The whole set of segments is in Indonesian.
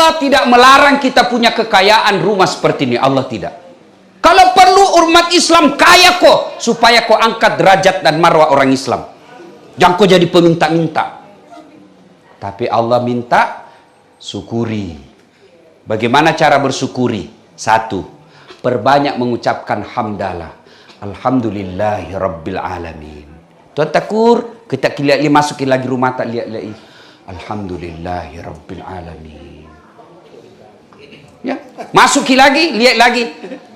Allah tidak melarang kita punya kekayaan rumah seperti ini. Allah tidak. Kalau perlu umat Islam kaya kok, supaya kau angkat derajat dan marwah orang Islam. Jangan kau jadi peminta-minta. Tapi Allah minta syukuri. Bagaimana cara bersyukuri? Satu, perbanyak mengucapkan hamdalah. Alhamdulillahi Rabbil Alamin. Tuan Takur, kita lihat masukin lagi rumah tak lihat lagi. Alhamdulillahi Rabbil Alamin. Ya, masukin lagi, lihat lagi.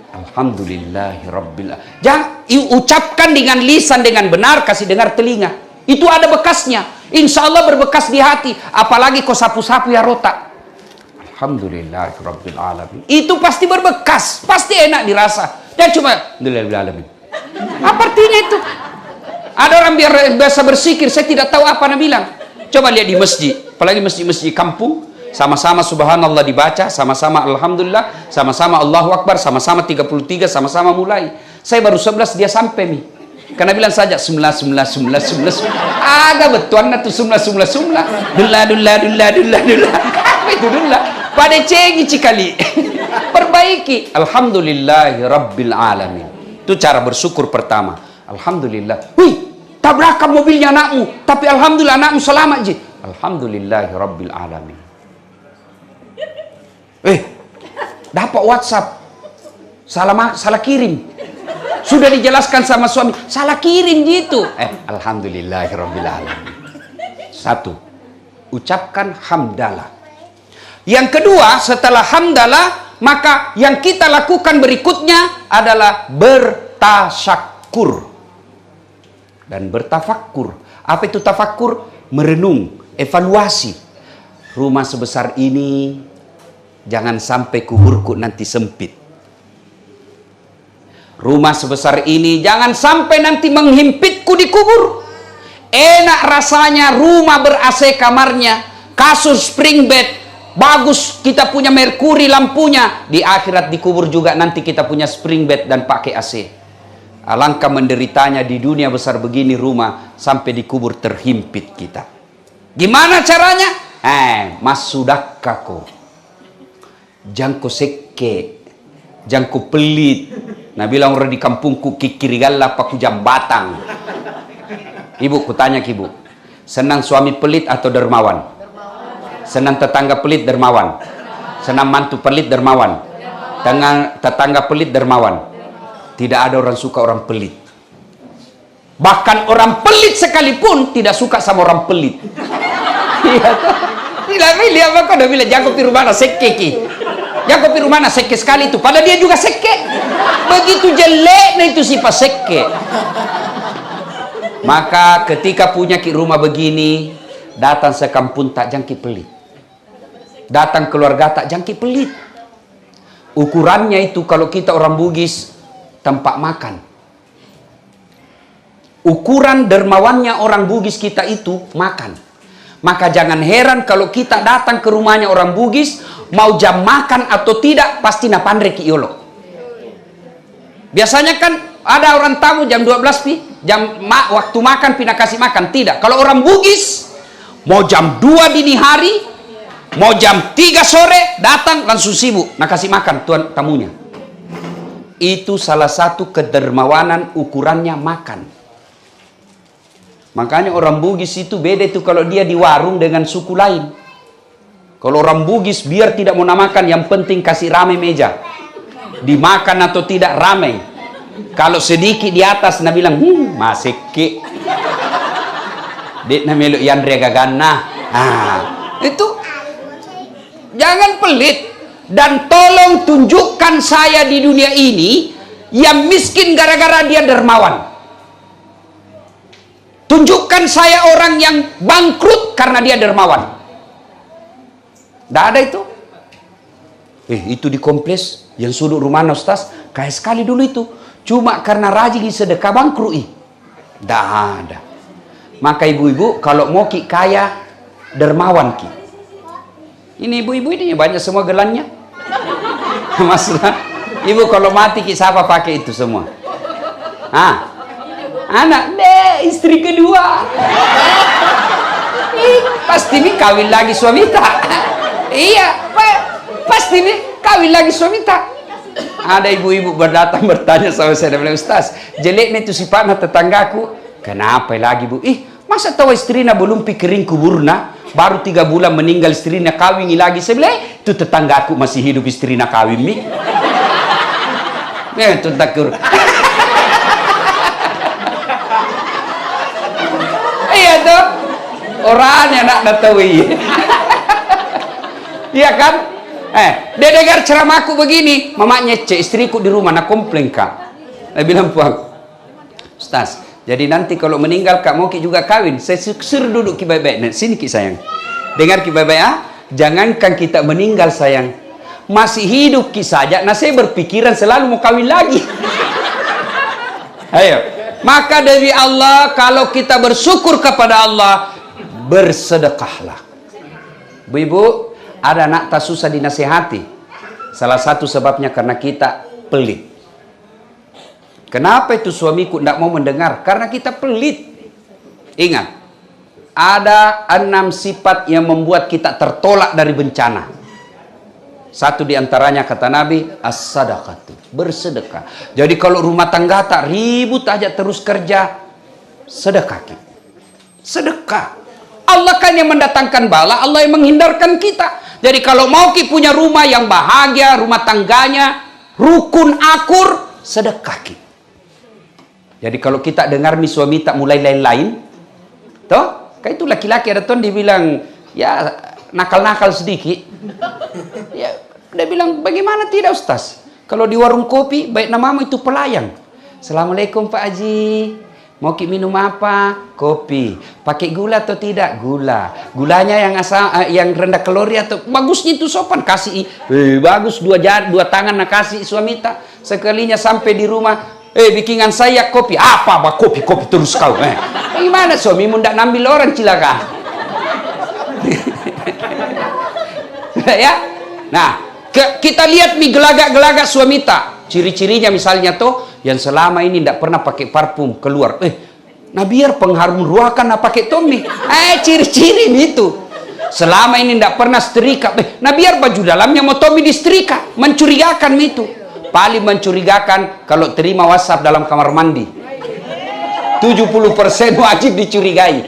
Alhamdulillahi Rabbil Alamin. Jangan ucapkan dengan lisan dengan benar, kasih dengar telinga. Itu ada bekasnya. Insya Allah berbekas di hati. Apalagi kau sapu-sapu ya rotak. Alhamdulillahi Rabbil Alamin. Itu pasti berbekas, pasti enak dirasa. Dan cuma Alhamdulillah Alamin. Apa artinya itu? Ada orang biasa bersikir, saya tidak tahu apa Nabi bilang. Coba lihat di masjid, apalagi masjid-masjid kampung, sama-sama subhanallah dibaca, sama-sama alhamdulillah, sama-sama Allahu Akbar, sama-sama 33, sama-sama mulai. Saya baru 11 dia sampai nih. Karena bilang saja 19. Agak betul tuh 19. Dullah. Apa itu dullah? Pada cengi cikali. Perbaiki. Alhamdulillahi Rabbil Alamin. Itu cara bersyukur pertama. Alhamdulillah. Wih, tabrakan mobilnya anakmu, tapi alhamdulillah anakmu selamat je. Alhamdulillahi Rabbil Alamin. Dapat WhatsApp. Salah kirim. Sudah dijelaskan sama suami, salah kirim gitu. Alhamdulillahi Rabbil Alamin. Satu, ucapkan hamdalah. Yang kedua, setelah hamdalah, maka yang kita lakukan berikutnya adalah bertasyakur dan bertafakkur. Apa itu tafakkur? Merenung, evaluasi. Rumah sebesar ini jangan sampai kuburku nanti sempit. Rumah sebesar ini jangan sampai nanti menghimpitku di kubur. Enak rasanya rumah ber-AC kamarnya, kasur spring bed, bagus, kita punya merkuri lampunya. Di akhirat di kubur juga nanti kita punya spring bed dan pakai AC. Alangkah menderitanya di dunia besar begini rumah, sampai di kubur terhimpit kita. Gimana caranya? Mas sudakako. Jangko seke. Jangko pelit. Nah bilang orang di kampungku kikirigala paku jambatan. Ibu, kutanya ke ibu. Senang suami pelit atau dermawan? Senang tetangga pelit dermawan? Senang mantu pelit dermawan? Tetangga pelit dermawan? Tidak ada orang suka orang pelit. Bahkan orang pelit sekalipun tidak suka sama orang pelit. Iya tuh. Tidak milih apa kau udah bilang jago piru mana seke ki. Jago piru mana seke sekali itu. Padahal dia juga seke. Begitu jelek nah itu sifat seke. Maka ketika punya ki rumah begini, datang sekampung tak jangki pelit. Datang keluarga tak jangki pelit. Ukurannya itu kalau kita orang Bugis, tempat makan. Ukuran dermawannya orang Bugis kita itu makan. Maka jangan heran kalau kita datang ke rumahnya orang Bugis, mau jam makan atau tidak, pasti napandre ki iolo. Biasanya kan ada orang tamu jam 12 pi, waktu makan pina kasih makan. Tidak. Kalau orang Bugis, mau jam 2 dini hari, mau jam 3 sore, datang langsung sibuk, nak kasih makan tuan tamunya. Itu salah satu kedermawanan ukurannya makan. Makanya orang Bugis itu beda itu kalau dia di warung dengan suku lain. Kalau orang Bugis biar tidak mau namakan, yang penting kasih rame meja. Dimakan atau tidak rame. Kalau sedikit di atas, nah bilang, masih ke. Dek na meluk yandre gagana. Itu jangan pelit. Dan tolong tunjukkan saya di dunia ini yang miskin gara-gara dia dermawan. Tunjukkan saya orang yang bangkrut karena dia dermawan. Tidak ada itu. Itu di kompleks yang sudut rumah Ustaz, kayak sekali dulu itu. Cuma karena rajin sedekah bangkrut. Tidak ada. Maka ibu-ibu kalau mau ki kaya, dermawan ki. Ini ibu-ibu ini banyak semua gelannya. Masalah, ibu kalau mati ki siapa pakai itu semua? Anak istri kedua. Pasti mi kawin lagi suami tak. Iya, Pasti nih kawin lagi suami tak. Ada ibu-ibu berdatang bertanya sama saya, dia bilang, Ustaz, jeleknya itu sifatnya tetanggaku. Kenapa lagi bu? Masa tahu istrinya belum pikirin kuburna, baru 3 bulan meninggal istrinya kawin lagi. Saya bilang, itu tetanggaku masih hidup istrinya kawin mi. Itu takur. Iya tuh, orangnya nak tahu iya kan? Dia dengar ceramahku begini, mamanya cek istriku di rumah nak komplain kak. Dia bilang puang, Ustaz, jadi nanti kalau meninggal kak mau ki juga kawin. Saya suruh duduk ki baik-baik. Nah, sini ki sayang, dengar ki baik-baik ah. Jangankan kita meninggal sayang, masih hidup ki saja. Nah saya berpikiran selalu mau kawin lagi. Ayo, maka dari Allah kalau kita bersyukur kepada Allah, bersedekahlah. Bu-ibu, ada anak tak susah dinasihati. Salah satu sebabnya karena kita pelit. Kenapa itu suamiku tidak mau mendengar? Karena kita pelit. Ingat, ada 6 sifat yang membuat kita tertolak dari bencana. Satu diantaranya kata Nabi, as-sadaqatu, bersedekah. Jadi kalau rumah tangga tak ribut aja terus kerja, sedekah. Sedekah. Allah kan yang mendatangkan bala, Allah yang menghindarkan kita. Jadi kalau mau ki punya rumah yang bahagia, rumah tangganya rukun akur, sedekah ki. Jadi kalau kita dengar nih suami tak mulai lain-lain, toh, kayak itu laki-laki ada tuh dibilang ya nakal-nakal sedikit. Ya, dia bilang bagaimana tidak Ustaz? Kalau di warung kopi baik namamu itu pelayan. Assalamualaikum Pak Haji. Mau ki minum apa? Kopi. Pakai gula atau tidak? Gula. Gulanya yang yang rendah kalori atau bagusnya itu sopan kasih. Bagus dua tangan nak kasih suami tak. Sekalinya sampai di rumah, bikinan saya kopi. Apa kopi terus kau. Gimana suamimu ndak nambil orang cilaka? Ya. Nah, kita lihat nih gelagak-gelagak suami tak. Ciri-cirinya misalnya tuh yang selama ini tidak pernah pakai parfum keluar. Nah biar pengharum ruahan nah pakai Tommy. Ciri-ciri itu. Selama ini tidak pernah setrika. Nah biar baju dalamnya mau Tommy disetrika. Mencurigakan itu. Paling mencurigakan kalau terima WhatsApp dalam kamar mandi. 70% wajib dicurigai.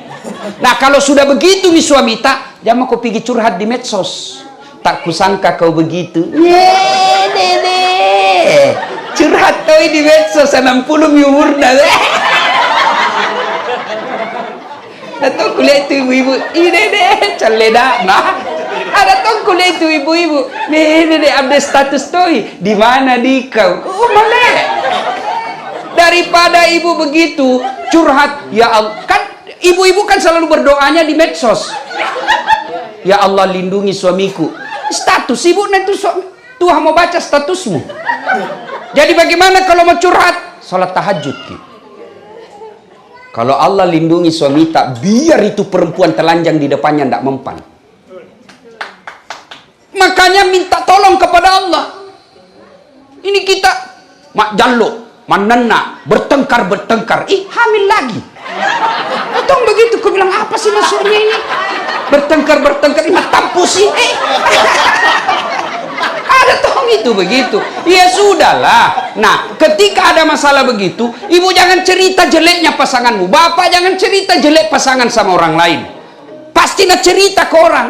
Nah kalau sudah begitu mi suami tak, jangan kau pergi curhat di medsos. Tak kusangka kau begitu. Dede. Curhat kau di medsos 60 umur dah. Datang kuliah itu ibu-ibu. Ini deh, caleda. Nah, ada datang kuliah itu ibu-ibu. Ini update status toi. Di mana di kau? Oh, boleh. Daripada ibu begitu curhat, ya Allah. Kan ibu-ibu kan selalu berdoanya di medsos. Ya Allah lindungi suamiku. Status ibu itu Tuhan mau baca statusmu. Jadi bagaimana kalau mau curhat? Salat tahajud ki. Kalau Allah lindungi suami tak, biar itu perempuan telanjang di depannya tidak mempan. Makanya minta tolong kepada Allah. Ini kita mak jaluk, manena, bertengkar. Hamil lagi. Atau begitu, aku bilang apa sih maksudnya ini? Bertengkar, ini tampus sih. Ada toh itu begitu. Ya sudahlah. Nah, ketika ada masalah begitu, ibu jangan cerita jeleknya pasanganmu. Bapak jangan cerita jelek pasangan sama orang lain. Pasti nak cerita ke orang.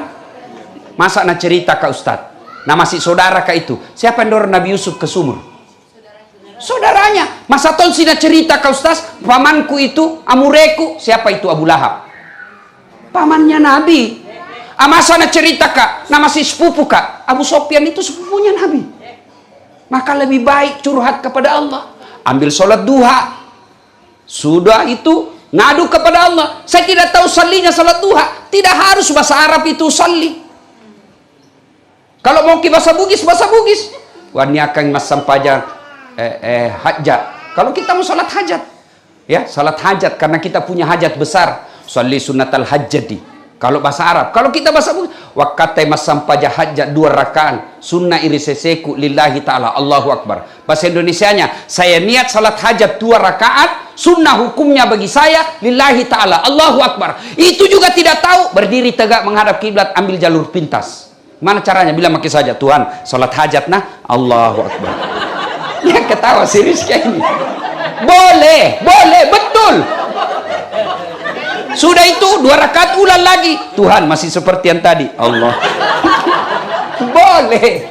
Masa nak cerita ke Ustadz? Nah masih saudara ke itu. Siapa yang dorong Nabi Yusuf ke sumur? Saudaranya. Masa tol sih nak cerita ke Ustadz? Pamanku itu, amureku. Siapa itu? Abu Lahab. Pamannya Nabi. Masa nak cerita kak, nama si sepupu kak, Abu Sofyan itu sepupunya Nabi. Maka lebih baik curhat kepada Allah. Ambil sholat duha. Sudah itu ngadu kepada Allah. Saya tidak tahu salinya sholat duha. Tidak harus bahasa Arab itu sali. Kalau mau ke bahasa Bugis, Wani akan mas sampaja hajat. Kalau kita mau sholat hajat, ya sholat hajat karena kita punya hajat besar. Sali sunatal hajjadi. Kalau bahasa Arab, kalau kita bahasa Bugis, wakatai masampaja hajat 2 rakaat, sunnah iriseseku lillahi ta'ala, Allahu Akbar. Bahasa Indonesianya, saya niat salat hajat 2 rakaat, sunnah hukumnya bagi saya, lillahi ta'ala, Allahu Akbar. Itu juga tidak tahu, berdiri tegak menghadap kiblat, ambil jalur pintas. Mana caranya? Bilang makin saja, Tuhan, sholat hajat nah, Allahu Akbar. Dia ketawa serius kayak ini. Boleh, betul. Sudah itu 2 rakaat ulang lagi. Tuhan, masih seperti yang tadi. Allah. Boleh.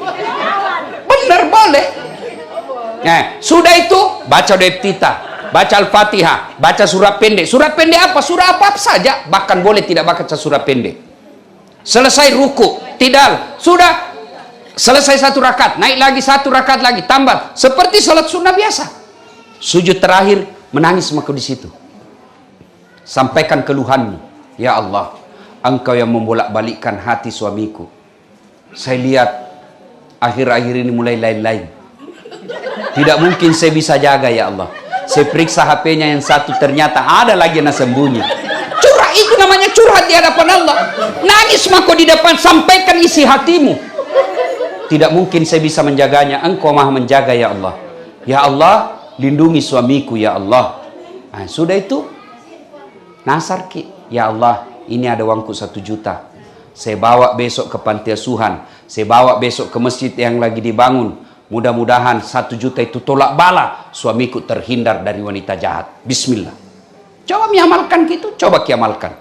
Benar boleh. Nah, sudah itu baca doa iftitah, baca Al-Fatihah, baca surat pendek. Surat pendek apa? Surah apa saja. Bahkan boleh tidak baca surat pendek. Selesai ruku, tidak. Sudah selesai 1 rakaat, naik lagi 1 rakaat lagi, tambah. Seperti sholat sunnah biasa. Sujud terakhir, menangis maka di situ. Sampaikan keluhanmu. Ya Allah, Engkau yang membolak-balikkan hati suamiku. Saya lihat akhir-akhir ini mulai lain-lain. Tidak mungkin saya bisa jaga, ya Allah. Saya periksa HP-nya yang satu, ternyata ada lagi yang sembunyi. Curhat itu namanya curhat di hadapan Allah. Nangis maka di depan, sampaikan isi hatimu. Tidak mungkin saya bisa menjaganya. Engkau Maha menjaga, ya Allah. Ya Allah, lindungi suamiku, ya Allah. Nah, sudah itu nasar ki, ya Allah, ini ada uangku 1 juta. Saya bawa besok ke panti asuhan. Saya bawa besok ke masjid yang lagi dibangun. Mudah-mudahan 1 juta itu tolak bala. Suamiku terhindar dari wanita jahat. Bismillah. Coba mengamalkan gitu, coba kiamalkan.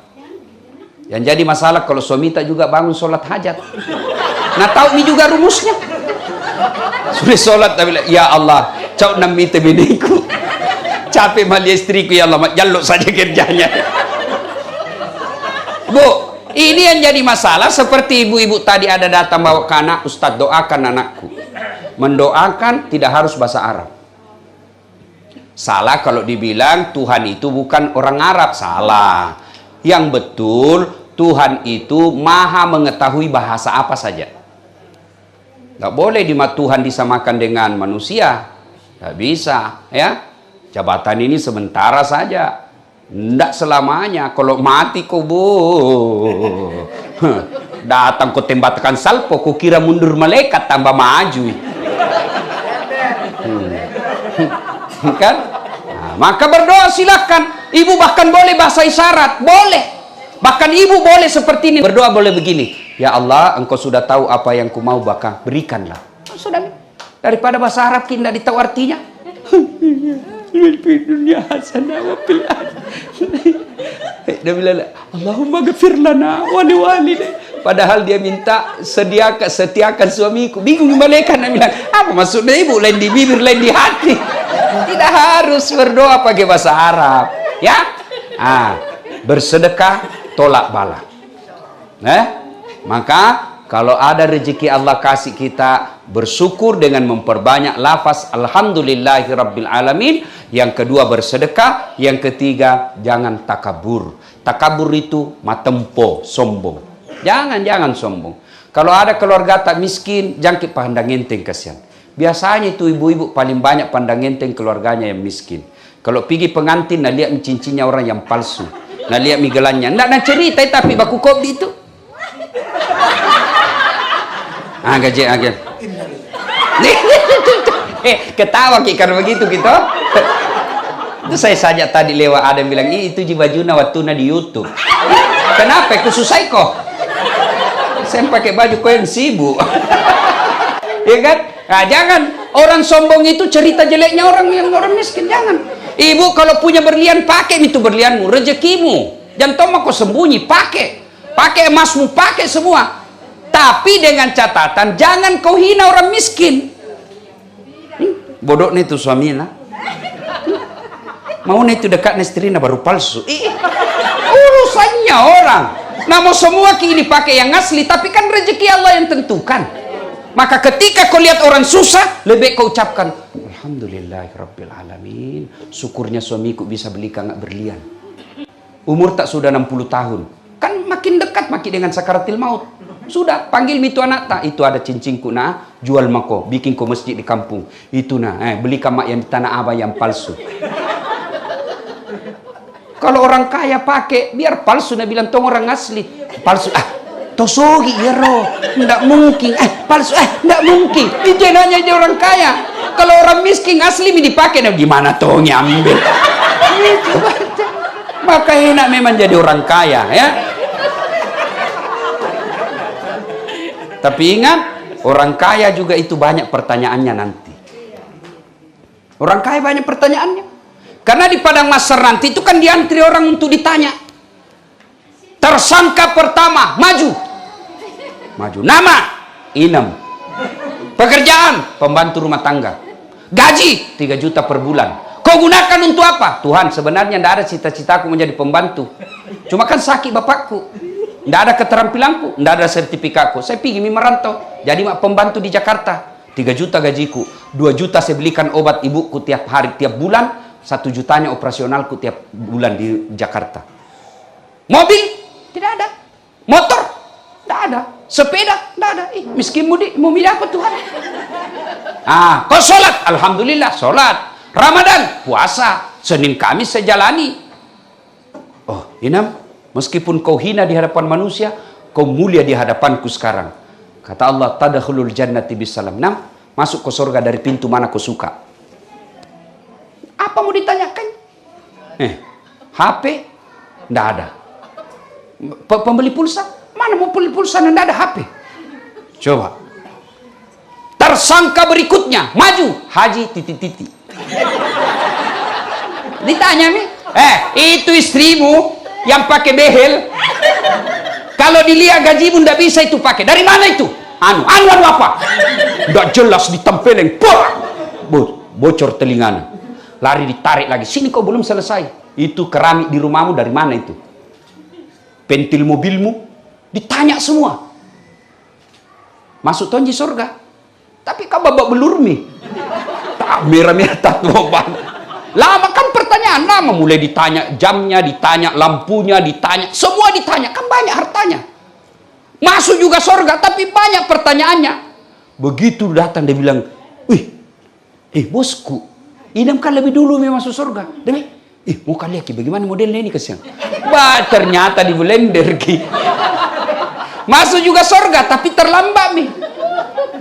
Yang jadi masalah kalau suami tak juga bangun sholat hajat. Nah, tahu ini juga rumusnya. Sudah sholat tapi ya Allah, cau nam itu biniku. Capek mali istriku, ya Allah, jaluk saja kerjanya. Bu, ini yang jadi masalah. Seperti ibu-ibu tadi ada datang bawa ke anak, Ustadz doakan anakku. Mendoakan tidak harus bahasa Arab. Salah kalau dibilang Tuhan itu bukan orang Arab. Salah. Yang betul, Tuhan itu maha mengetahui bahasa apa saja. Tidak boleh Tuhan disamakan dengan manusia. Tidak bisa, ya. Jabatan ini sementara saja. Tidak selamanya. Kalau mati kau, datang kau tembakan salpo, kau kira mundur malaikat tambah maju. Kan? Nah, maka berdoa silahkan. Ibu bahkan boleh bahasa isyarat, boleh. Bahkan ibu boleh seperti ini. Berdoa boleh begini. Ya Allah, Engkau sudah tahu apa yang ku mau, maka berikanlah. Sudah. Daripada bahasa Arab kita tidak tahu artinya. Dunia hasanah wa fil dia bilang, Allahumma ghafir lana wa liwalidayna. Padahal dia minta setiakan suamiku. Bingung malaikat, dia bilang, apa maksudnya ibu? Lain di bibir, lain di hati. Tidak harus berdoa pakai bahasa Arab, ya. Bersedekah tolak bala. Maka kalau ada rezeki Allah kasih kita, bersyukur dengan memperbanyak lafaz alhamdulillahirabbil alamin. Yang kedua bersedekah, yang ketiga jangan takabur. Takabur itu matempo, sombong. Jangan sombong. Kalau ada keluarga tak miskin, jangan pandang enteng, kasihan. Biasanya itu ibu-ibu paling banyak pandang enteng keluarganya yang miskin. Kalau pergi pengantin, nak lihat cincinnya orang yang palsu, nak lihat migelannya, nak cerita tapi baku kopi itu. Gaji. Ketawa karena begitu gitu. Itu saya saja tadi lewat ada yang bilang, itu bajuna watuna di YouTube. Kenapa? Susah kok. Saya pakai baju kau yang sibuk. Ya kan? Nah, jangan orang sombong itu cerita jeleknya orang miskin, jangan. Ibu kalau punya berlian, pakai itu berlianmu, rezekimu. Jangan toma kau sembunyi, pakai emasmu, pakai semua. Tapi dengan catatan jangan kau hina orang miskin. Bodoh nih tuh suaminya. Mau nih itu dekat istrinya baru palsu. Urusannya orang. Namun semua kini pakai yang asli, tapi kan rezeki Allah yang tentukan. Maka ketika kau lihat orang susah, lebih kau ucapkan alhamdulillahirabbil alamin. Syukurnya suamiku bisa belikan berlian. Umur tak sudah 60 tahun. Kan makin dekat makin dengan sakaratil maut. Sudah, panggil itu anak tak, itu ada cincinku nah, jual mako, bikin ko masjid di kampung. Itu nah, belikan mak yang di tanah abang yang palsu. Kalau orang kaya pakai, biar palsu, nah bilang tong orang asli. Palsu, tosogi ya roh, ndak mungkin. Palsu, ndak mungkin. Itu nanya dia orang kaya. Kalau orang miskin asli dipakai, nah gimana tong ambil? Maka enak memang jadi orang kaya, ya. Tapi ingat, orang kaya juga itu banyak pertanyaannya nanti. Orang kaya banyak pertanyaannya. Karena di padang mahsyar nanti itu kan diantri orang untuk ditanya. Tersangka pertama, maju. Maju. Nama, Inem. Pekerjaan, pembantu rumah tangga. Gaji, 3 juta per bulan. Kau gunakan untuk apa? Tuhan, sebenarnya tidak ada cita-citaku menjadi pembantu. Cuma kan sakit bapakku. Tidak ada keterampilanku, tidak ada sertifikatku. Saya pergi merantau, jadi pembantu di Jakarta. 3 juta gajiku, 2 juta saya belikan obat ibuku tiap hari, tiap bulan. 1 jutanya operasionalku tiap bulan di Jakarta. Mobil? Tidak ada. Motor? Tidak ada. Sepeda? Tidak ada. Miskin mudik, mau milih apa Tuhan? Kau sholat? Alhamdulillah, sholat. Ramadan? Puasa. Senin Kamis saya jalani. Oh, Inam, meskipun kau hina di hadapan manusia, kau mulia di hadapanku sekarang. Kata Allah, tadkhulul jannati bisalam. Nam, masuk ke surga dari pintu mana kau suka. Apa mau ditanyakan? HP? Tidak ada. Pembeli pulsa? Mana mau beli pulsa dan tidak ada HP? Coba. Tersangka berikutnya, maju. Haji titik-titik. Ditanya nih, itu istrimu yang pakai behel. Kalau dilihat gajimu tidak bisa itu pakai. Dari mana itu? Anu apa? Tidak jelas ditempelin. Bocor telinganya. Lari ditarik lagi. Sini kau belum selesai. Itu keramik di rumahmu dari mana itu? Pentil mobilmu? Ditanya semua. Masuk tonji surga. Tapi kau babak belur mi. Tak merah-merah tak loban. Lama kan pertanyaan. Lama mulai ditanya jamnya, ditanya lampunya, ditanya. Semua ditanya. Kan banyak hartanya. Masuk juga surga. Tapi banyak pertanyaannya. Begitu datang dia bilang, bosku, Idam kan lebih dulu masuk surga. Demi, mau kalian bagaimana modelnya ini kesian. Ternyata di blender ki. Masuk juga surga tapi terlambat mi.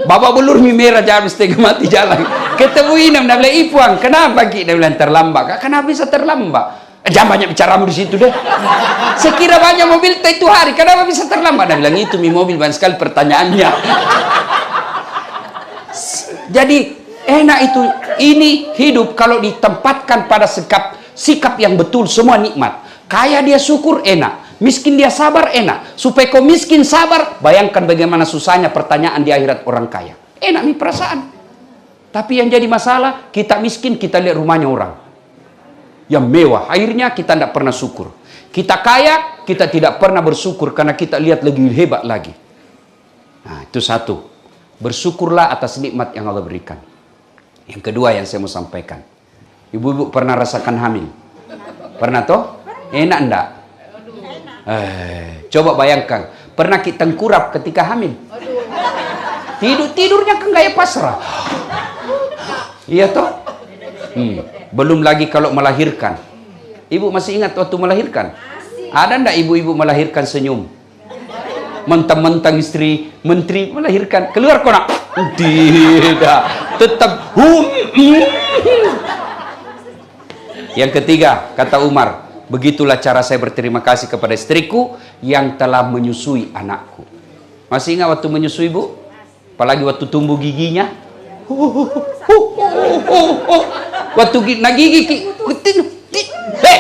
Bapak belur mi merah jam setengah mati jalan. Ketemu Idam dah bilang, Ipuang, kenapa ki? Dia bilang terlambat. Kenapa bisa terlambat? Jangan banyak bicaramu di situ deh. Sekira banyak mobil itu hari, kenapa bisa terlambat? Dia bilang itu mi mobil banyak sekali pertanyaannya. Jadi enak itu. Ini hidup kalau ditempatkan pada sikap yang betul, semua nikmat. Kaya dia syukur, enak. Miskin dia sabar, enak. Supaya kau miskin sabar, bayangkan bagaimana susahnya pertanyaan di akhirat orang kaya. Enak nih perasaan. Tapi yang jadi masalah, kita miskin, kita lihat rumahnya orang yang mewah, akhirnya kita tidak pernah syukur. Kita kaya, kita tidak pernah bersyukur karena kita lihat lebih hebat lagi. Nah, itu satu. Bersyukurlah atas nikmat yang Allah berikan. Yang kedua yang saya mau sampaikan. Ibu-ibu pernah rasakan hamil? Pernah toh? Enak enggak? Coba bayangkan. Pernah kita tengkurap ketika hamil? Tidurnya kan gaya pasrah. Iya toh? Belum lagi kalau melahirkan. Ibu masih ingat waktu melahirkan? Ada enggak ibu-ibu melahirkan senyum? Mentang-mentang istri menteri melahirkan, keluar kok nak? Tidak, tetap Yang ketiga, kata Umar, begitulah cara saya berterima kasih kepada istriku yang telah menyusui anakku. Masih ingat waktu menyusui, Bu? Apalagi waktu tumbuh giginya. Waktu gigi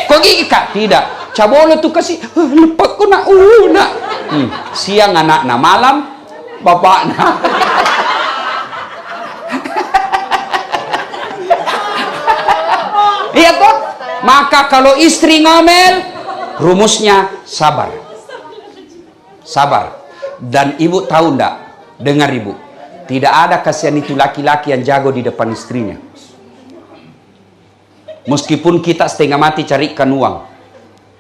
kok gigi kak? Tidak, cabolo tuh kasih lepas kok nak nak. Siang anak malam bapak nak. Iya toh? Maka kalau istri ngomel, rumusnya sabar. Sabar. Dan ibu tahu ndak? Dengar ibu, tidak ada kasihan itu laki-laki yang jago di depan istrinya. Meskipun kita setengah mati carikan uang.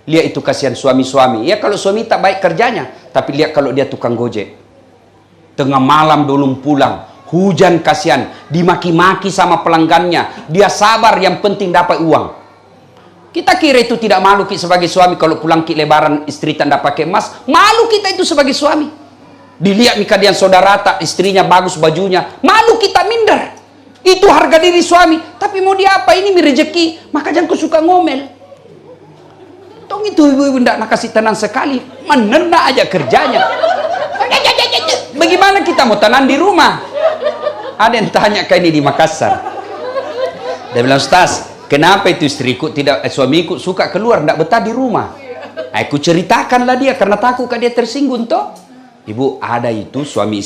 Lihat itu kasihan suami-suami. Ya kalau suami tak baik kerjanya. Tapi lihat kalau dia tukang gojek. Tengah malam belum pulang. Hujan kasihan. Dimaki-maki sama pelanggannya. Dia sabar, yang penting dapat uang. Kita kira itu tidak malu kita sebagai suami. Kalau pulang kita lebaran istri tak pakai emas. Malu kita itu sebagai suami. Dilihat kalian saudara tak istrinya bagus bajunya. Malu kita minder. Itu harga diri suami. Tapi mau dia apa? Ini rezeki. Maka jangan kau suka ngomel. Tong itu ibu-ibu tidak nak kasih tenang sekali. Menena aja kerjanya. Bagaimana kita mau tenang di rumah? Ada yang tanya kayak ini di Makassar. Dia bilang, Ustaz, kenapa itu istriku tidak, suamiku suka keluar, tidak betah di rumah? Aku ceritakanlah dia karena takut dia tersinggung toh. Ibu, ada itu suami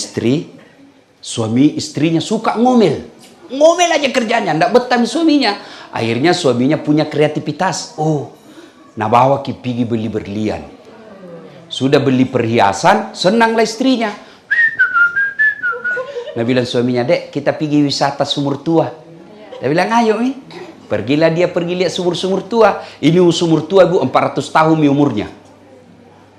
istrinya suka ngomel. Ngomel aja kerjanya, tidak betah suaminya. Akhirnya suaminya punya kreativitas. Oh, nah bawa pergi beli berlian. Sudah beli perhiasan, senanglah istrinya. Nah bilang suaminya, Dek, kita pergi wisata sumur tua. Dia bilang, ayo nih. Pergilah dia pergi lihat sumur-sumur tua. Ini sumur tua, Bu, 400 tahun umurnya.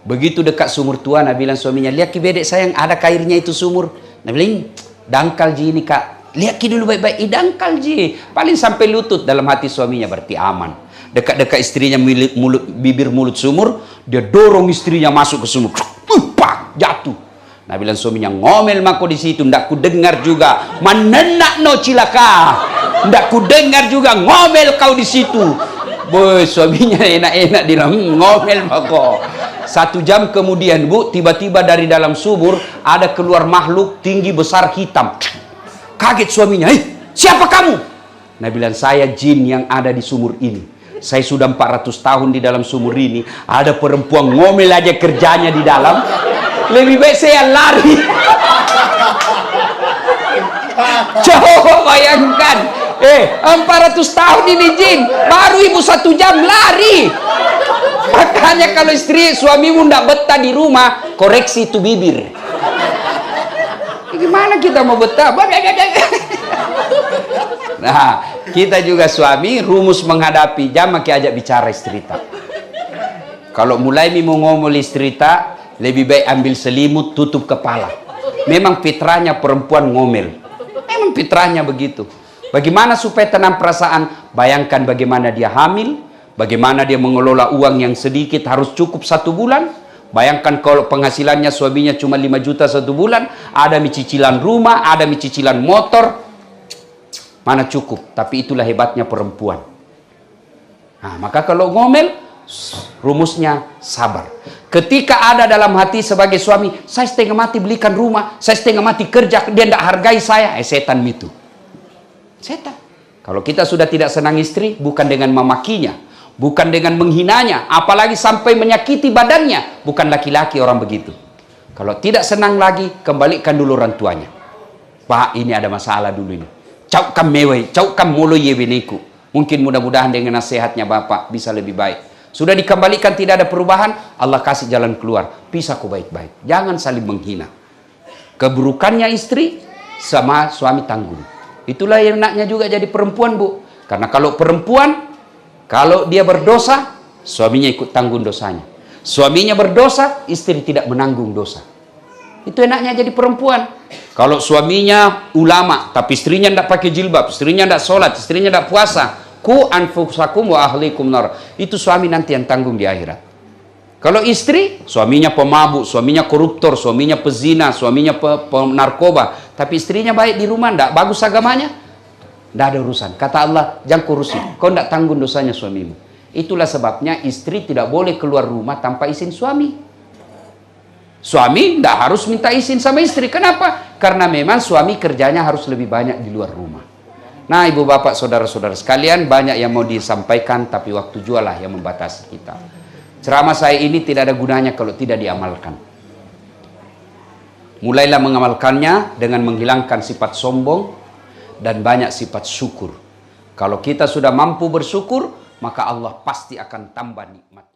Begitu dekat sumur tua, nah bilang suaminya, lihat ki bedek sayang, ada airnya itu sumur. Nah bilang, dangkal ji ini kak. Lihat ki dulu baik-baik, dangkal ji. Paling sampai lutut. Dalam hati suaminya berarti aman. Dekat-dekat istrinya bibir mulut sumur, dia dorong istrinya masuk ke sumur. Pak, jatuh. Nah bilang suaminya, ngomel mako di situ, ndak ku dengar juga. Manenak no cilaka. Ndak ku dengar juga ngomel kau di situ. Boy, suaminya enak-enak dia ngomel mako. 1 jam kemudian, Bu, tiba-tiba dari dalam sumur ada keluar makhluk tinggi besar hitam. Kaget suaminya, siapa kamu? Nah bilang, saya jin yang ada di sumur ini. Saya sudah 400 tahun di dalam sumur ini. Ada perempuan ngomel aja kerjanya di dalam. Lebih baik saya lari. Coba bayangkan. 400 tahun ini jin. Baru ibu 1 jam lari. Makanya kalau istri suamimu tidak betah di rumah, koreksi itu bibir. Gimana kita mau betah? Nah, kita juga suami rumus menghadapi jam makin ajak bicara istri tak. Kalau mulai mau ngomong istri tak, lebih baik ambil selimut tutup kepala. Memang fitrahnya perempuan ngomel. Memang fitrahnya begitu. Bagaimana supaya tenang perasaan? Bayangkan bagaimana dia hamil, bagaimana dia mengelola uang yang sedikit harus cukup 1 bulan. Bayangkan kalau penghasilannya suaminya cuma 5 juta 1 bulan, ada cicilan rumah, ada cicilan motor. Mana cukup, tapi itulah hebatnya perempuan. Nah, maka kalau ngomel, rumusnya sabar. Ketika ada dalam hati sebagai suami, saya setengah mati belikan rumah, saya setengah mati kerja, dia tidak hargai saya, setan itu. Setan. Kalau kita sudah tidak senang istri, bukan dengan memakinya, bukan dengan menghinanya, apalagi sampai menyakiti badannya, bukan laki-laki orang begitu. Kalau tidak senang lagi, kembalikan dulu orang tuanya. Pak, ini ada masalah dulu ini. Caukam mewai, caukam mulu yebeneku. Mungkin mudah-mudahan dengan nasihatnya Bapak bisa lebih baik. Sudah dikembalikan tidak ada perubahan, Allah kasih jalan keluar. Pisah kau baik-baik. Jangan saling menghina. Keburukannya istri sama suami tanggung. Itulah yang enaknya juga jadi perempuan, Bu. Karena kalau perempuan, kalau dia berdosa, suaminya ikut tanggung dosanya. Suaminya berdosa, istri tidak menanggung dosa. Itu enaknya jadi perempuan. Kalau suaminya ulama, tapi istrinya tidak pakai jilbab, istrinya tidak sholat, istrinya tidak puasa, ku anfusakum wa ahlikum nar. Itu suami nanti yang tanggung di akhirat. Kalau istri, suaminya pemabuk, suaminya koruptor, suaminya pezina, suaminya penarkoba, tapi istrinya baik di rumah, tidak bagus agamanya, tidak ada urusan. Kata Allah, jangan kurusi, kau tidak tanggung dosanya suamimu. Itulah sebabnya istri tidak boleh keluar rumah tanpa izin suami. Suami tidak harus minta izin sama istri. Kenapa? Karena memang suami kerjanya harus lebih banyak di luar rumah. Nah, ibu bapak, saudara-saudara sekalian, banyak yang mau disampaikan, tapi waktu jualah yang membatasi kita. Ceramah saya ini tidak ada gunanya kalau tidak diamalkan. Mulailah mengamalkannya dengan menghilangkan sifat sombong dan banyak sifat syukur. Kalau kita sudah mampu bersyukur, maka Allah pasti akan tambah nikmat.